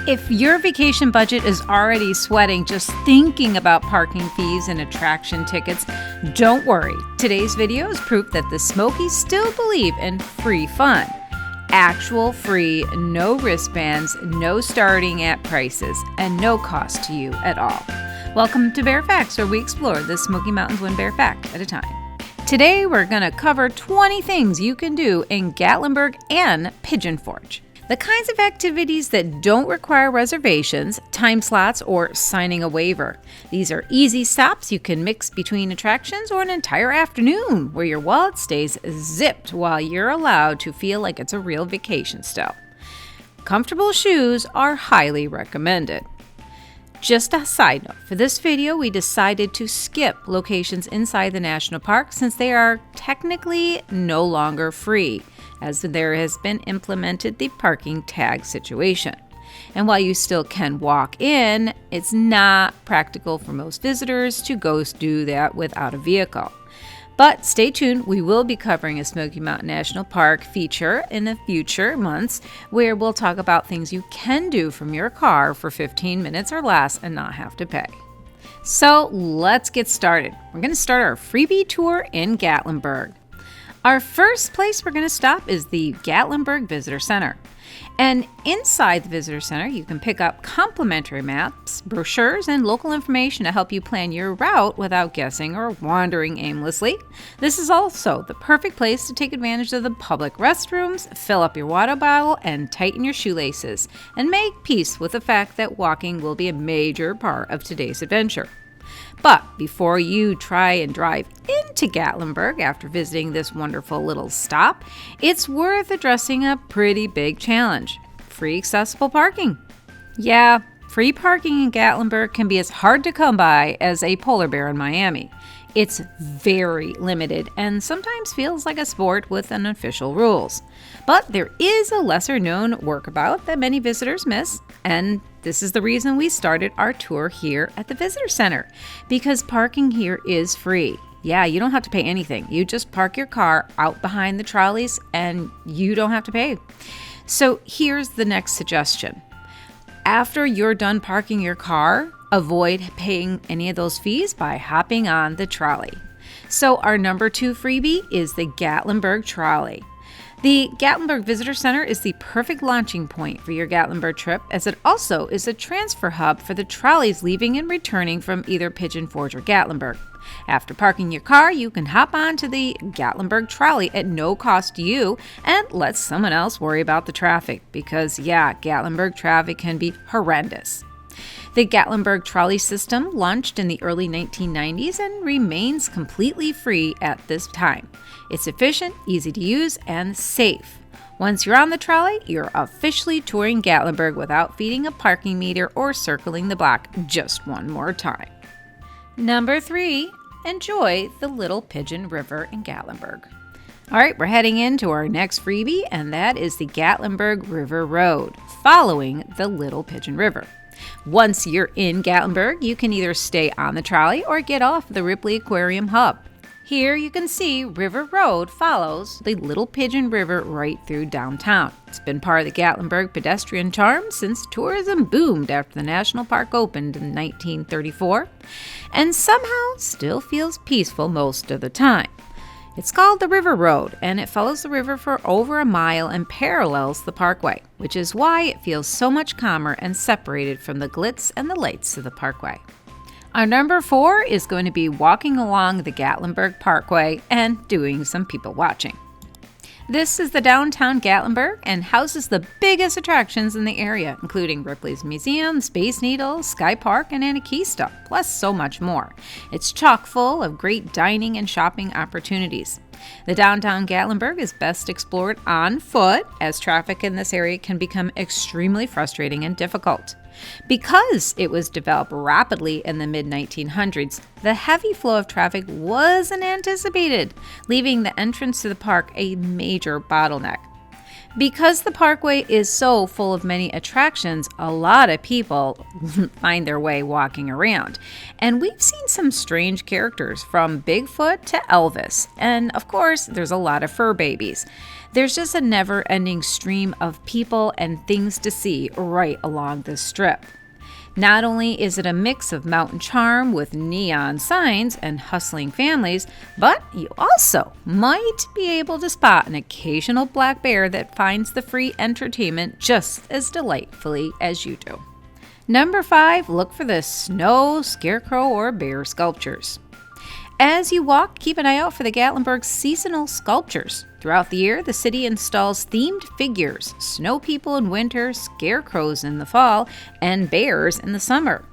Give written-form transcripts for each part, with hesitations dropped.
If your vacation budget is already sweating just thinking about parking fees and attraction tickets, don't worry. Today's video is proof that the Smokies still believe in free fun. Actual free, no wristbands, no starting at prices, and no cost to you at all. Welcome to Bear Facts, where we explore the Smoky Mountains one bear fact at a time. Today we're going to cover 20 things you can do in Gatlinburg and Pigeon Forge. The kinds of activities that don't require reservations, time slots, or signing a waiver. These are easy stops you can mix between attractions or an entire afternoon where your wallet stays zipped while you're allowed to feel like it's a real vacation still. Comfortable shoes are highly recommended. Just a side note, for this video we decided to skip locations inside the national park since they are technically no longer free, as there has been implemented the parking tag situation. And while you still can walk in, it's not practical for most visitors to go do that without a vehicle. But stay tuned, we will be covering a Smoky Mountain National Park feature in the future months where we'll talk about things you can do from your car for 15 minutes or less and not have to pay. So let's get started. We're going to start our freebie tour in Gatlinburg. Our first place we're going to stop is the Gatlinburg Visitor Center. And inside the Visitor Center, you can pick up complimentary maps, brochures, and local information to help you plan your route without guessing or wandering aimlessly. This is also the perfect place to take advantage of the public restrooms, fill up your water bottle, and tighten your shoelaces, and make peace with the fact that walking will be a major part of today's adventure. But before you try and drive into Gatlinburg after visiting this wonderful little stop, it's worth addressing a pretty big challenge: free accessible parking. Yeah, free parking in Gatlinburg can be as hard to come by as a polar bear in Miami. It's very limited and sometimes feels like a sport with unofficial rules. But there is a lesser-known workabout that many visitors miss, and this is the reason we started our tour here at the Visitor Center, because parking here is free. Yeah, you don't have to pay anything. You just park your car out behind the trolleys and you don't have to pay. So here's the next suggestion. After you're done parking your car, avoid paying any of those fees by hopping on the trolley. So our number 2 freebie is the Gatlinburg Trolley. The Gatlinburg Visitor Center is the perfect launching point for your Gatlinburg trip, as it also is a transfer hub for the trolleys leaving and returning from either Pigeon Forge or Gatlinburg. After parking your car, you can hop onto the Gatlinburg Trolley at no cost to you and let someone else worry about the traffic, because yeah, Gatlinburg traffic can be horrendous. The Gatlinburg trolley system launched in the early 1990s and remains completely free at this time. It's efficient, easy to use, and safe. Once you're on the trolley, you're officially touring Gatlinburg without feeding a parking meter or circling the block just one more time. Number 3, enjoy the Little Pigeon River in Gatlinburg. All right, we're heading into our next freebie, and that is the Gatlinburg River Road, following the Little Pigeon River. Once you're in Gatlinburg, you can either stay on the trolley or get off the Ripley Aquarium Hub. Here you can see River Road follows the Little Pigeon River right through downtown. It's been part of the Gatlinburg pedestrian charm since tourism boomed after the national park opened in 1934, and somehow still feels peaceful most of the time. It's called the River Road, and it follows the river for over a mile and parallels the parkway, which is why it feels so much calmer and separated from the glitz and the lights of the parkway. Our number 4 is going to be walking along the Gatlinburg Parkway and doing some people watching. This is the downtown Gatlinburg and houses the biggest attractions in the area, including Ripley's Museum, Space Needle, Sky Park, and Anarchista, plus so much more. It's chock full of great dining and shopping opportunities. The downtown Gatlinburg is best explored on foot, as traffic in this area can become extremely frustrating and difficult. Because it was developed rapidly in the mid-1900s, the heavy flow of traffic wasn't anticipated, leaving the entrance to the park a major bottleneck. Because the parkway is so full of many attractions, a lot of people find their way walking around. And we've seen some strange characters, from Bigfoot to Elvis. And of course, there's a lot of fur babies. There's just a never-ending stream of people and things to see right along this strip. Not only is it a mix of mountain charm with neon signs and hustling families, but you also might be able to spot an occasional black bear that finds the free entertainment just as delightfully as you do. Number 5, look for the snow, scarecrow, or bear sculptures. As you walk, keep an eye out for the Gatlinburg seasonal sculptures. Throughout the year, the city installs themed figures, snow people in winter, scarecrows in the fall, and bears in the summer.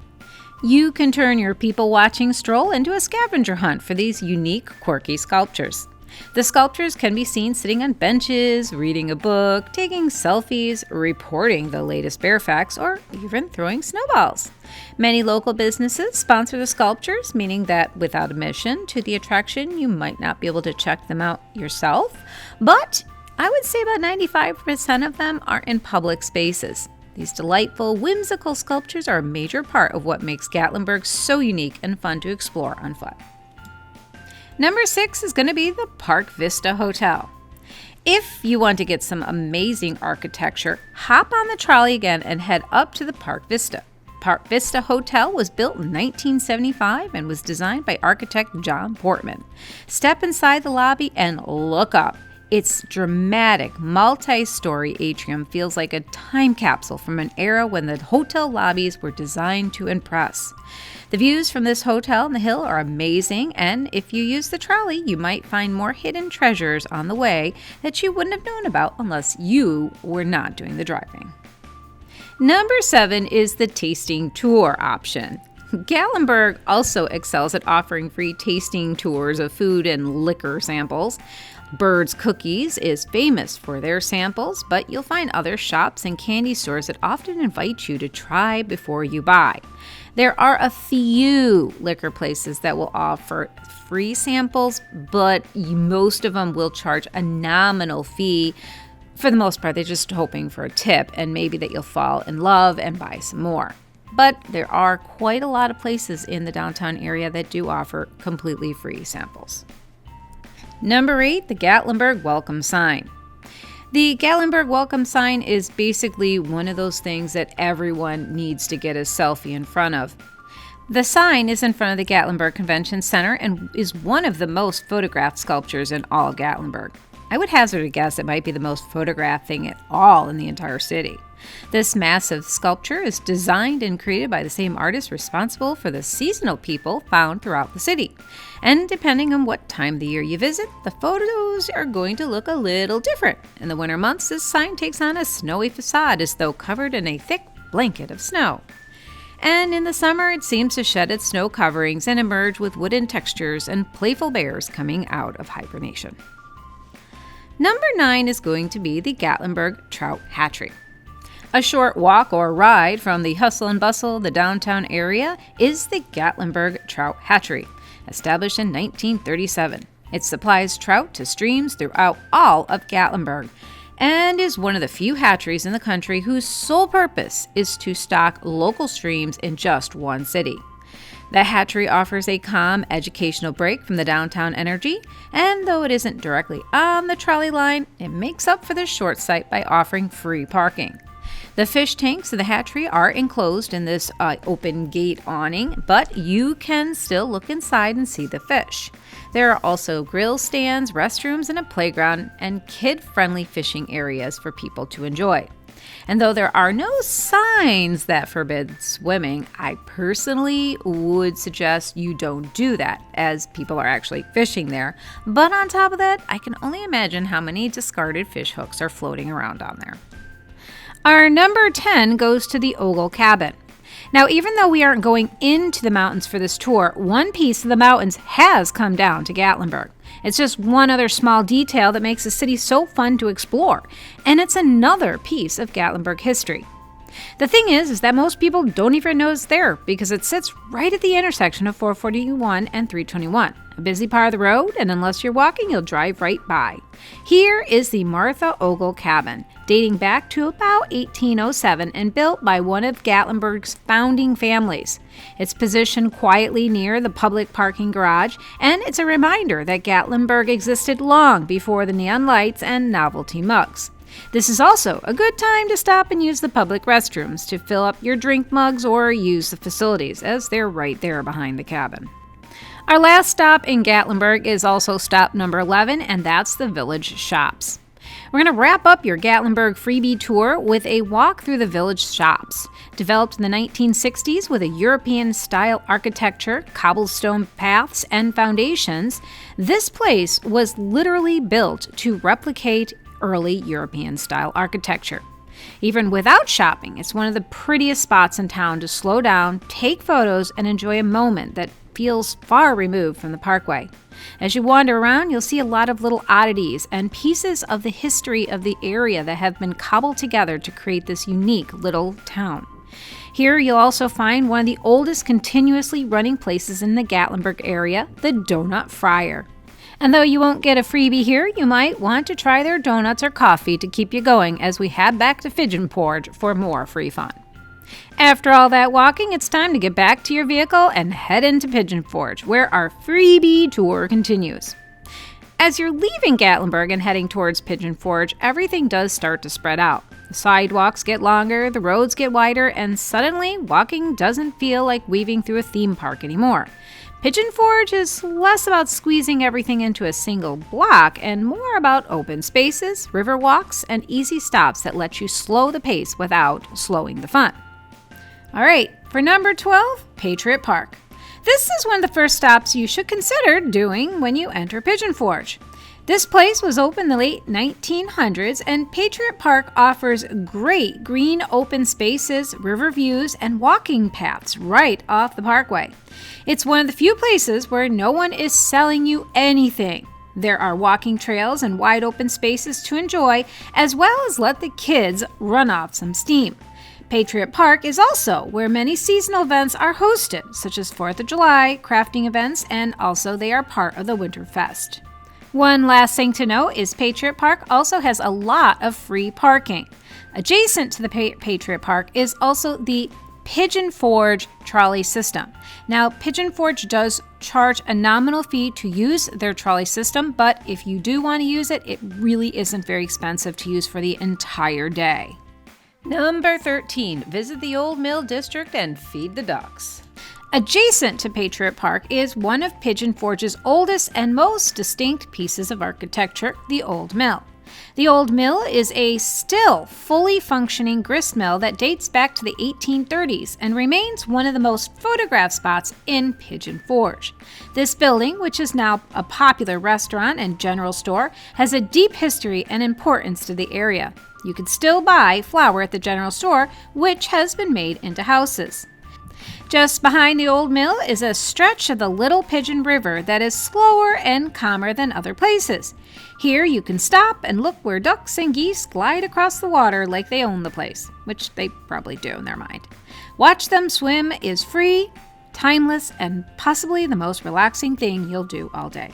You can turn your people-watching stroll into a scavenger hunt for these unique, quirky sculptures. The sculptures can be seen sitting on benches, reading a book, taking selfies, reporting the latest bear facts, or even throwing snowballs. Many local businesses sponsor the sculptures, meaning that without admission to the attraction, you might not be able to check them out yourself. But I would say about 95% of them are in public spaces. These delightful, whimsical sculptures are a major part of what makes Gatlinburg so unique and fun to explore on foot. Number 6 is going to be the Park Vista Hotel. If you want to get some amazing architecture, hop on the trolley again and head up to the Park Vista. Park Vista Hotel was built in 1975 and was designed by architect John Portman. Step inside the lobby and look up. Its dramatic, multi-story atrium feels like a time capsule from an era when the hotel lobbies were designed to impress. The views from this hotel on the hill are amazing, and if you use the trolley, you might find more hidden treasures on the way that you wouldn't have known about unless you were not doing the driving. Number 7 is the tasting tour option. Gatlinburg also excels at offering free tasting tours of food and liquor samples. Bird's Cookies is famous for their samples, but you'll find other shops and candy stores that often invite you to try before you buy. There are a few liquor places that will offer free samples, but most of them will charge a nominal fee. For the most part, they're just hoping for a tip and maybe that you'll fall in love and buy some more. But there are quite a lot of places in the downtown area that do offer completely free samples. Number 8, the Gatlinburg Welcome Sign. The Gatlinburg Welcome Sign is basically one of those things that everyone needs to get a selfie in front of. The sign is in front of the Gatlinburg Convention Center and is one of the most photographed sculptures in all of Gatlinburg. I would hazard a guess it might be the most photographed thing at all in the entire city. This massive sculpture is designed and created by the same artist responsible for the seasonal people found throughout the city. And depending on what time of the year you visit, the photos are going to look a little different. In the winter months, this sign takes on a snowy facade as though covered in a thick blanket of snow. And in the summer, it seems to shed its snow coverings and emerge with wooden textures and playful bears coming out of hibernation. Number 9 is going to be the Gatlinburg Trout Hatchery. A short walk or ride from the hustle and bustle of the downtown area is the Gatlinburg Trout Hatchery, established in 1937. It supplies trout to streams throughout all of Gatlinburg and is one of the few hatcheries in the country whose sole purpose is to stock local streams in just one city. The hatchery offers a calm, educational break from the downtown energy, and though it isn't directly on the trolley line, it makes up for the short sight by offering free parking. The fish tanks of the hatchery are enclosed in this open gate awning, but you can still look inside and see the fish. There are also grill stands, restrooms, and a playground, and kid-friendly fishing areas for people to enjoy. And though there are no signs that forbid swimming, I personally would suggest you don't do that, as people are actually fishing there. But on top of that, I can only imagine how many discarded fish hooks are floating around on there. Our number 10 goes to the Ogle Cabin. Now, even though we aren't going into the mountains for this tour, one piece of the mountains has come down to Gatlinburg. It's just one other small detail that makes the city so fun to explore, and it's another piece of Gatlinburg history. The thing is that most people don't even know it's there because it sits right at the intersection of 441 and 321. a busy part of the road, and unless you're walking, you'll drive right by. Here is the Martha Ogle Cabin, dating back to about 1807 and built by one of Gatlinburg's founding families. It's positioned quietly near the public parking garage, and it's a reminder that Gatlinburg existed long before the neon lights and novelty mugs. This is also a good time to stop and use the public restrooms to fill up your drink mugs or use the facilities, as they're right there behind the cabin. Our last stop in Gatlinburg is also stop number 11, and that's the village shops. We're going to wrap up your Gatlinburg freebie tour with a walk through the village shops. Developed in the 1960s with a European-style architecture, cobblestone paths, and foundations, this place was literally built to replicate early European-style architecture. Even without shopping, it's one of the prettiest spots in town to slow down, take photos, and enjoy a moment that feels far removed from the parkway. As you wander around, you'll see a lot of little oddities and pieces of the history of the area that have been cobbled together to create this unique little town. Here you'll also find one of the oldest continuously running places in the Gatlinburg area, the Donut Fryer. And though you won't get a freebie here, you might want to try their donuts or coffee to keep you going as we head back to Pigeon Forge for more free fun. After all that walking, it's time to get back to your vehicle and head into Pigeon Forge, where our freebie tour continues. As you're leaving Gatlinburg and heading towards Pigeon Forge, everything does start to spread out. The sidewalks get longer, the roads get wider, and suddenly walking doesn't feel like weaving through a theme park anymore. Pigeon Forge is less about squeezing everything into a single block and more about open spaces, river walks, and easy stops that let you slow the pace without slowing the fun. All right, for number 12, Patriot Park. This is one of the first stops you should consider doing when you enter Pigeon Forge. This place was opened in the late 1900s, and Patriot Park offers great green open spaces, river views, and walking paths right off the parkway. It's one of the few places where no one is selling you anything. There are walking trails and wide open spaces to enjoy, as well as let the kids run off some steam. Patriot Park is also where many seasonal events are hosted, such as 4th of July, crafting events, and also they are part of the Winterfest. One last thing to note is Patriot Park also has a lot of free parking. Adjacent to the Patriot Park is also the Pigeon Forge trolley system. Now, Pigeon Forge does charge a nominal fee to use their trolley system, but if you do want to use it, it really isn't very expensive to use for the entire day. Number 13, visit the Old Mill District and feed the ducks. Adjacent to Patriot Park is one of Pigeon Forge's oldest and most distinct pieces of architecture, the Old Mill. The Old Mill is a still fully functioning grist mill that dates back to the 1830s and remains one of the most photographed spots in Pigeon Forge. This building, which is now a popular restaurant and general store, has a deep history and importance to the area. You can still buy flour at the general store, which has been made into houses. Just behind the Old Mill is a stretch of the Little Pigeon River that is slower and calmer than other places. Here you can stop and look where ducks and geese glide across the water like they own the place, which they probably do in their mind. Watch them swim is free, timeless, and possibly the most relaxing thing you'll do all day.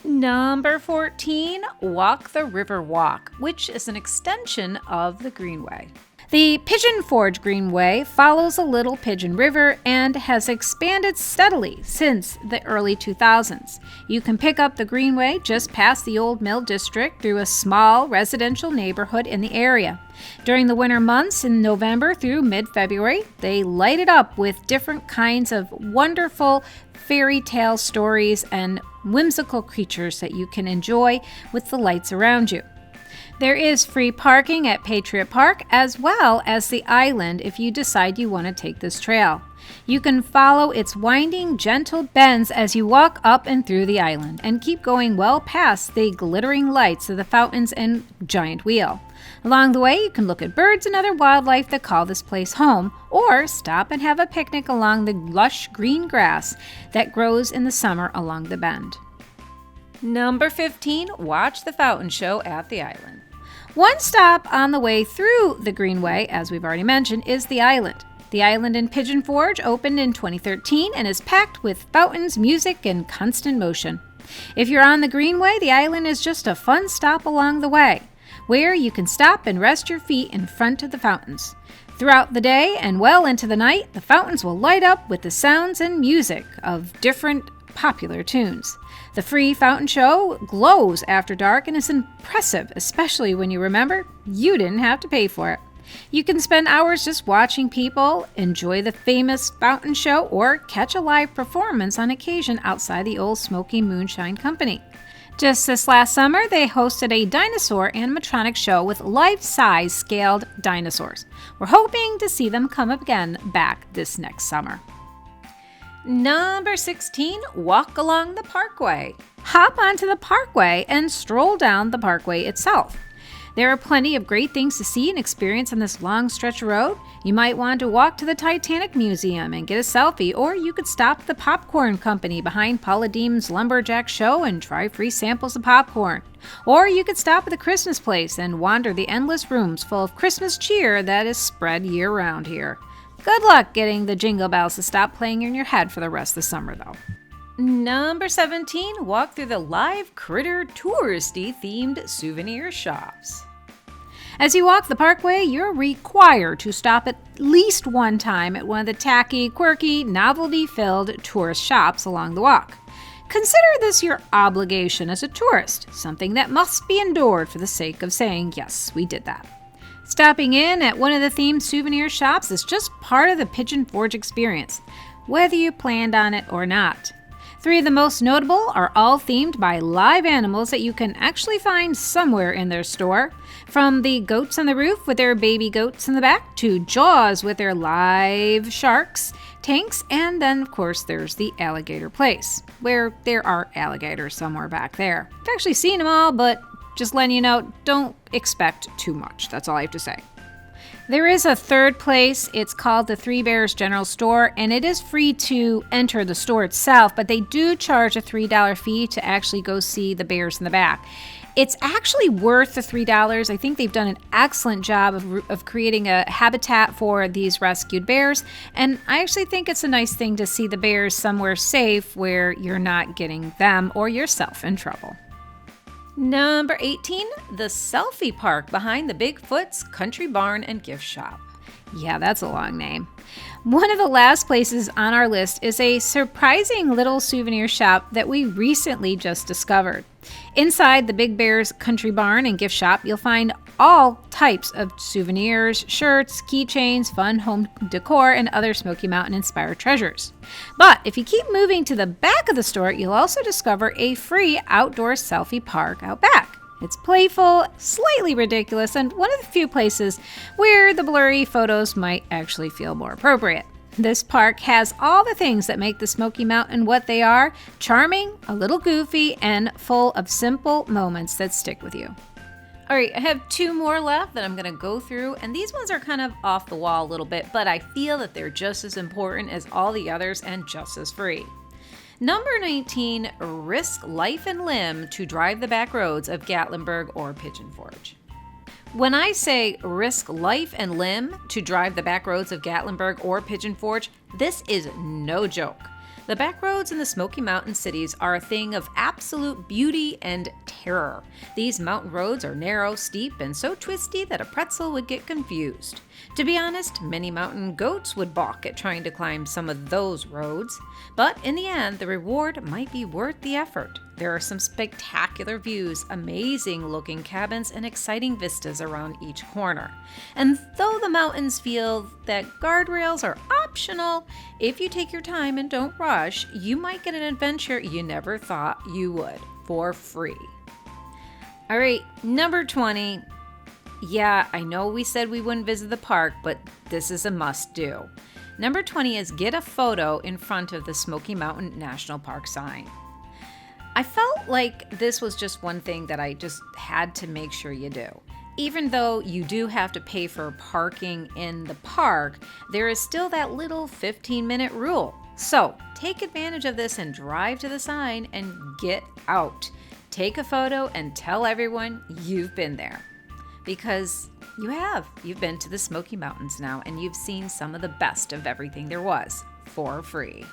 Number 14, walk the Riverwalk, which is an extension of the Greenway. The Pigeon Forge Greenway follows the Little Pigeon River and has expanded steadily since the early 2000s. You can pick up the Greenway just past the Old Mill District through a small residential neighborhood in the area. During the winter months in November through mid-February, they light it up with different kinds of wonderful fairy tale stories and whimsical creatures that you can enjoy with the lights around you. There is free parking at Patriot Park as well as the island if you decide you want to take this trail. You can follow its winding, gentle bends as you walk up and through the island and keep going well past the glittering lights of the fountains and giant wheel. Along the way, you can look at birds and other wildlife that call this place home, or stop and have a picnic along the lush green grass that grows in the summer along the bend. Number 15, watch the fountain show at the island. One stop on the way through the Greenway, as we've already mentioned, is the island. The island in Pigeon Forge opened in 2013 and is packed with fountains, music, and constant motion. If you're on the Greenway, the island is just a fun stop along the way, where you can stop and rest your feet in front of the fountains. Throughout the day and well into the night, the fountains will light up with the sounds and music of different popular tunes. The free fountain show glows after dark and is impressive, especially when you remember you didn't have to pay for it. You can spend hours just watching people enjoy the famous fountain show or catch a live performance on occasion outside the old Smoky Moonshine Company. Just this last summer, they hosted a dinosaur animatronic show with life-size scaled dinosaurs. We're hoping to see them come again back this next summer. Number 16, walk along the parkway. Hop onto the parkway and stroll down the parkway itself. There are plenty of great things to see and experience on this long stretch of road. You might want to walk to the Titanic Museum and get a selfie, or you could stop at the popcorn company behind Paula Deem's Lumberjack Show and try free samples of popcorn. Or you could stop at the Christmas place and wander the endless rooms full of Christmas cheer that is spread year-round here. Good luck getting the jingle bells to stop playing in your head for the rest of the summer, though. Number 17, walk through the live critter touristy themed souvenir shops. As you walk the parkway, you're required to stop at least one time at one of the tacky, quirky, novelty-filled tourist shops along the walk. Consider this your obligation as a tourist, something that must be endured for the sake of saying, yes, we did that. Stopping in at one of the themed souvenir shops is just part of the Pigeon Forge experience, whether you planned on it or not. 3 of the most notable are all themed by live animals that you can actually find somewhere in their store. From the goats on the roof with their baby goats in the back, to Jaws with their live sharks, tanks, and then of course there's the alligator place, where there are alligators somewhere back there. I've actually seen them all, but just letting you know, don't expect too much. That's all I have to say. There is a third place. It's called the Three Bears General Store, and it is free to enter the store itself, but they do charge a $3 fee to actually go see the bears in the back. It's actually worth the $3. I think they've done an excellent job of creating a habitat for these rescued bears, and I actually think it's a nice thing to see the bears somewhere safe where you're not getting them or yourself in trouble. Number 18, the selfie park behind the Bigfoot's Country Barn and Gift Shop. Yeah, that's a long name. One of the last places on our list is a surprising little souvenir shop that we recently just discovered. Inside the Big Bear's Country Barn and Gift Shop, you'll find all types of souvenirs, shirts, keychains, fun home decor, and other Smoky Mountain-inspired treasures. But if you keep moving to the back of the store, you'll also discover a free outdoor selfie park out back. It's playful, slightly ridiculous, and one of the few places where the blurry photos might actually feel more appropriate. This park has all the things that make the Smoky Mountain what they are: charming, a little goofy, and full of simple moments that stick with you. All right, I have 2 more left that I'm going to go through, and these ones are kind of off the wall a little bit, but I feel that they're just as important as all the others and just as free. Number 19, risk life and limb to drive the back roads of Gatlinburg or Pigeon Forge. When I say risk life and limb to drive the back roads of Gatlinburg or Pigeon Forge, this is no joke. The back roads in the Smoky Mountain cities are a thing of absolute beauty and terror. These mountain roads are narrow, steep, and so twisty that a pretzel would get confused. To be honest, many mountain goats would balk at trying to climb some of those roads. But in the end, the reward might be worth the effort. There are some spectacular views, amazing looking cabins, and exciting vistas around each corner. And though the mountains feel that guardrails are optional, if you take your time and don't rush, you might get an adventure you never thought you would, for free. All right, number 20. Yeah, I know we said we wouldn't visit the park, but this is a must-do. Number 20 is get a photo in front of the Smoky Mountain National Park sign. I felt like this was just one thing that I just had to make sure you do. Even though you do have to pay for parking in the park, there is still that little 15-minute rule. So take advantage of this and drive to the sign and get out. Take a photo and tell everyone you've been there. Because You have. You've been to the Smoky Mountains now, and you've seen some of the best of everything there was for free.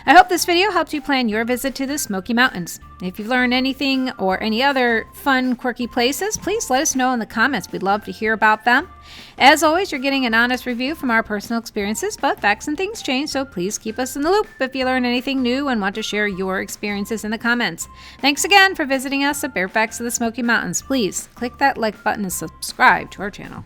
I hope this video helped you plan your visit to the Smoky Mountains. If you've learned anything or any other fun, quirky places, please let us know in the comments. We'd love to hear about them. As always, you're getting an honest review from our personal experiences, but facts and things change, so please keep us in the loop if you learn anything new and want to share your experiences in the comments. Thanks again for visiting us at Bear Facts of the Smoky Mountains. Please click that like button and subscribe to our channel.